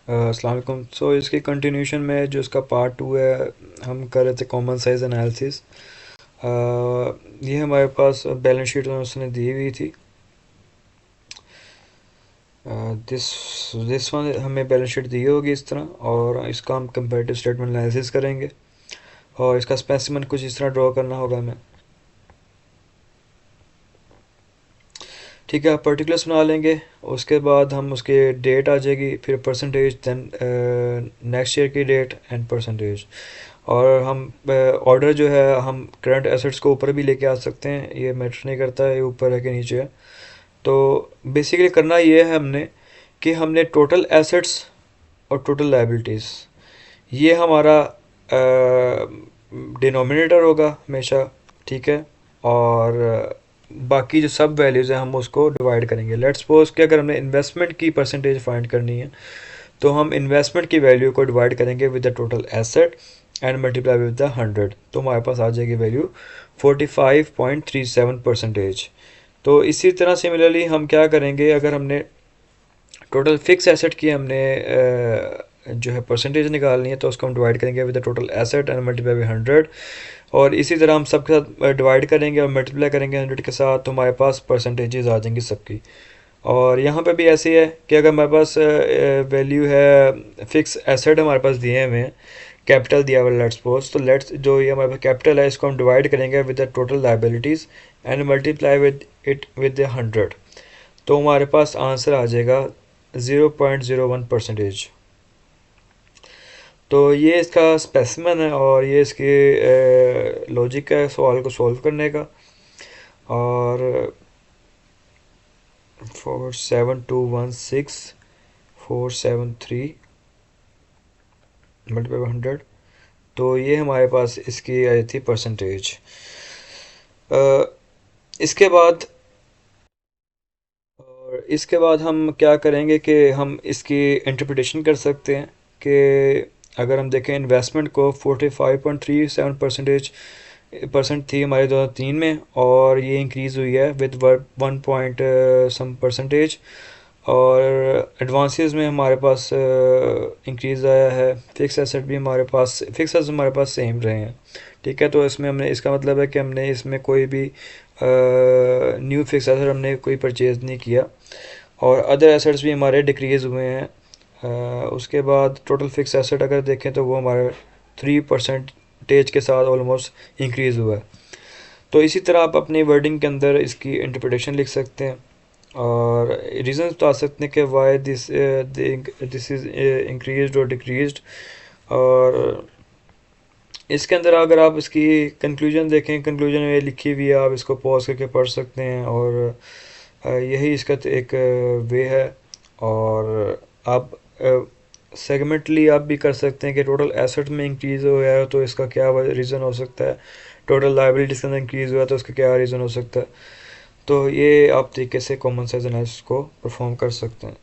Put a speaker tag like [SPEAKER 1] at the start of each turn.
[SPEAKER 1] अस्सलाम वालेकुम। सो इसकी कंटिन्यूशन में जो इसका पार्ट 2 है, हम कर रहे थे कॉमन साइज एनालिसिस। ये हमारे पास बैलेंस शीट उसने दी हुई थी। दिस दिस वन हमें बैलेंस शीट दी होगी इस तरह, और इसका हम कंपैरेटिव स्टेटमेंट एनालिसिस करेंगे और इसका स्पेसिमेन कुछ इस तरह ड्रॉ करना होगा हमें। ठीक है, आप पर्टिकुलर्स बना लेंगे। उसके बाद हम उसके डेट आ जाएगी, फिर परसेंटेज, देन नेक्स्ट ईयर की डेट एंड परसेंटेज। और हम ऑर्डर जो है हम करंट एसेट्स को ऊपर भी लेके आ सकते हैं, ये मैटर नहीं करता है ये ऊपर है कि नीचे है। तो बेसिकली करना ये है हमने कि हमने टोटल एसेट्स और टोटल लायबिलिटीज़, ये हमारा डिनोमिनेटर होगा हमेशा। ठीक है, और बाकी जो सब वैल्यूज़ हैं हम उसको डिवाइड करेंगे। लेट्स सपोज कि अगर हमने इन्वेस्टमेंट की परसेंटेज फाइंड करनी है, तो हम इन्वेस्टमेंट की वैल्यू को डिवाइड करेंगे with the total asset and multiply with the 100, तो हमारे पास आ जाएगी वैल्यू 45.37%। तो इसी तरह सिमिलरली हम क्या करेंगे, अगर हमने टोटल फिक्स एसेट की हमने जो है परसेंटेज निकालनी है, तो उसको हम डिवाइड करेंगे with the total asset and multiply by 100। और इसी तरह हम सबके साथ डिवाइड करेंगे और मल्टीप्लाई करेंगे 100 के साथ, तो हमारे पास परसेंटेजेस आ जाएंगी सबकी। और यहाँ पे भी ऐसे ही है कि अगर हमारे पास वैल्यू है, फिक्स एसेट हमारे पास दिए हुए हैं, कैपिटल दिया हुआ लेट्स सपोज, तो लेट्स जो ये हमारे पास कैपिटल है इसको हम डिवाइड करेंगे with the total liabilities and multiply with it with the 100, तो हमारे पास आंसर आ जाएगा 0.01%। तो ये इसका स्पेसिमन है और ये इसके लॉजिक है सवाल को सॉल्व करने का। और 47216 473 मल्टीप्लाई 100, तो ये हमारे पास इसकी आई थी परसेंटेज। इसके बाद इसके बाद हम क्या करेंगे कि हम इसकी इंटरप्रिटेशन कर सकते हैं कि अगर हम देखें इन्वेस्टमेंट को 45.37% थी हमारे 2003 में, और ये इंक्रीज़ हुई है विद 1 पॉइंट सम %। और एडवांसेस में हमारे पास इंक्रीज़ आया है। फिक्स एसेट भी हमारे पास, फिक्स एसेट हमारे पास सेम रहे हैं। ठीक है, तो इसमें हमने, इसका मतलब है कि हमने इसमें कोई भी न्यू फिक्स एसेट हमने कोई परचेज़ नहीं किया, और अदर एसेट्स भी हमारे डिक्रीज़ हुए हैं। उसके बाद टोटल फिक्स एसेट अगर देखें तो वो हमारे 3% के साथ ऑलमोस्ट इंक्रीज़ हुआ है। तो इसी तरह आप अपनी वर्डिंग के अंदर इसकी इंटरप्रिटेशन लिख सकते हैं और रीज़न बता सकते हैं कि वाई दिस इज़ इंक्रीज्ड और डिक्रीज्ड। और इसके अंदर अगर आप इसकी कंक्लूजन देखें, कंक्लूजन में लिखी हुई है, आप इसको पॉज करके पढ़ सकते हैं, और यही इसका एक वे है। और आप सेगमेंटली आप भी कर सकते हैं कि टोटल एसेट में इंक्रीज़ हो गया है तो इसका क्या रीज़न हो सकता है, टोटल लाइबिलिटीज़ के अंदर इंक्रीज़ हुआ तो उसका क्या रीज़न हो सकता है। तो ये आप तरीके से कॉमन सेंस एनालिसिस को परफॉर्म कर सकते हैं।